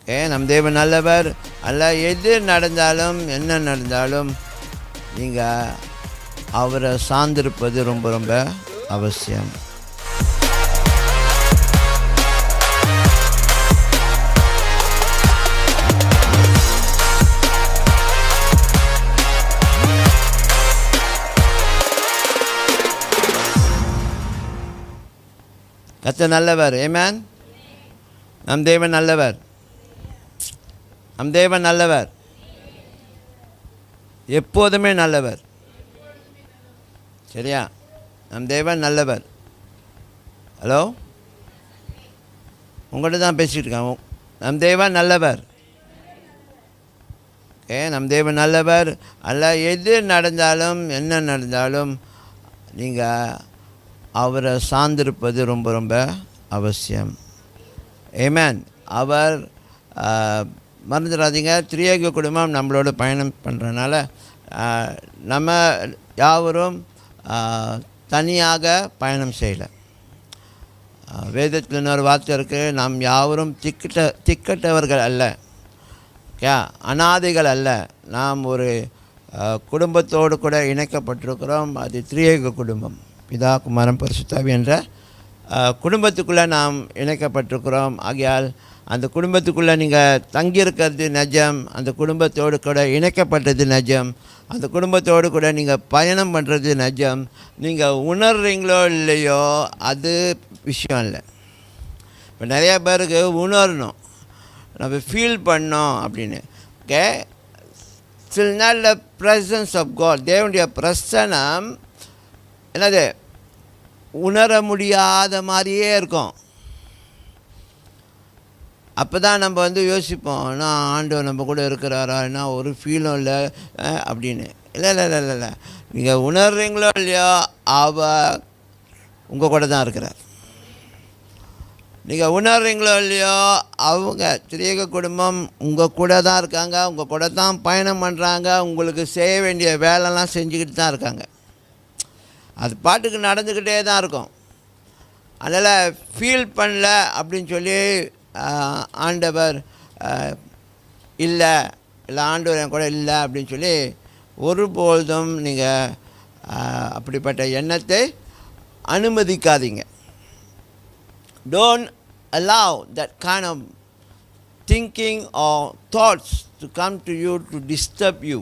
நம் தேவன் நல்லவர். அல்ல எது நடந்தாலும் என்ன நடந்தாலும் நீங்கள் அவரை சார்ந்திருப்பது ரொம்ப ரொம்ப அவசியம். கர்த்தர் நல்லவர். ஆமென். நம் தேவன் நல்லவர். நம் தேவன் நல்லவர், எப்போதுமே நல்லவர். சரியா? நம் தேவன் நல்லவர். ஹலோ, உங்கள்கிட்ட தான் பேசிகிட்டு இருக்கேன். நம் தேவன் நல்லவர். நம் தேவன் நல்லவர். அல்ல எது நடந்தாலும் என்ன நடந்தாலும் நீங்கள் அவரை சார்ந்திருப்பது ரொம்ப ரொம்ப அவசியம். ஆமென். அவர் மறந்துடாதீங்க, திரியேக குடும்பம் நம்மளோட பயணம் பண்ணுறதுனால நம்ம யாவரும் தனியாக பயணம் செய்யலை. வேதத்தில் இன்னொரு வார்த்தை இருக்குது, நாம் யாவரும் திக்கட்டவர்கள் அல்ல, அனாதைகள் அல்ல. நாம் ஒரு குடும்பத்தோடு கூட இணைக்கப்பட்டிருக்கிறோம். அது திரியேக குடும்பம், பிதா குமாரன் பரிசுத்தாவி என்ற குடும்பத்துக்குள்ளே நாம் இணைக்கப்பட்டிருக்கிறோம். ஆகையால் அந்த குடும்பத்துக்குள்ளே நீங்கள் தங்கியிருக்கிறது நிஜம், அந்த குடும்பத்தோடு கூட இணைக்கப்பட்டது நிஜம், அந்த குடும்பத்தோடு கூட நீங்கள் பயணம் பண்ணுறது நிஜம். நீங்கள் உணர்றீங்களோ இல்லையோ அது விஷயம் இல்லை. இப்போ நிறையா பேருக்கு உணரணும், நம்ம ஃபீல் பண்ணோம் அப்படின்னு. ஓகே, சில நாளில் ப்ரெசன்ஸ் ஆஃப் காட், தேவனுடைய பிரசனம் என்னது உணர முடியாத மாதிரியே இருக்கும். அப்போ தான் நம்ம யோசிப்போம், நான் ஆண்டவர் நம்ம கூட இருக்கிறாரா, என்ன ஒரு ஃபீலும் இல்லை அப்படின்னு. இல்லை இல்லை இல்லை இல்லை, நீங்கள் உணர்றீங்களோ இல்லையோ அவர் உங்கள் கூட தான் இருக்கிறார். நீங்கள் உணர்றீங்களோ இல்லையோ அவங்க திரியேக குடும்பம் உங்கள் கூட தான் இருக்காங்க, உங்கள் கூட தான் பயணம் பண்ணுறாங்க, உங்களுக்கு செய்ய வேண்டிய வேலைலாம் செஞ்சுக்கிட்டு தான் இருக்காங்க. அது பாட்டுக்கு நடந்துக்கிட்டே தான் இருக்கும். அதனால் ஃபீல் பண்ணல அப்படின்னு சொல்லி ஆண்டவர் இல்லை ஆண்டவர் என் கூட இல்லை அப்படின்னு சொல்லி ஒருபொழுதும் நீங்கள் அப்படிப்பட்ட எண்ணத்தை அனுமதிக்காதீங்க. Don't allow that kind of thinking or thoughts to come to you to disturb you.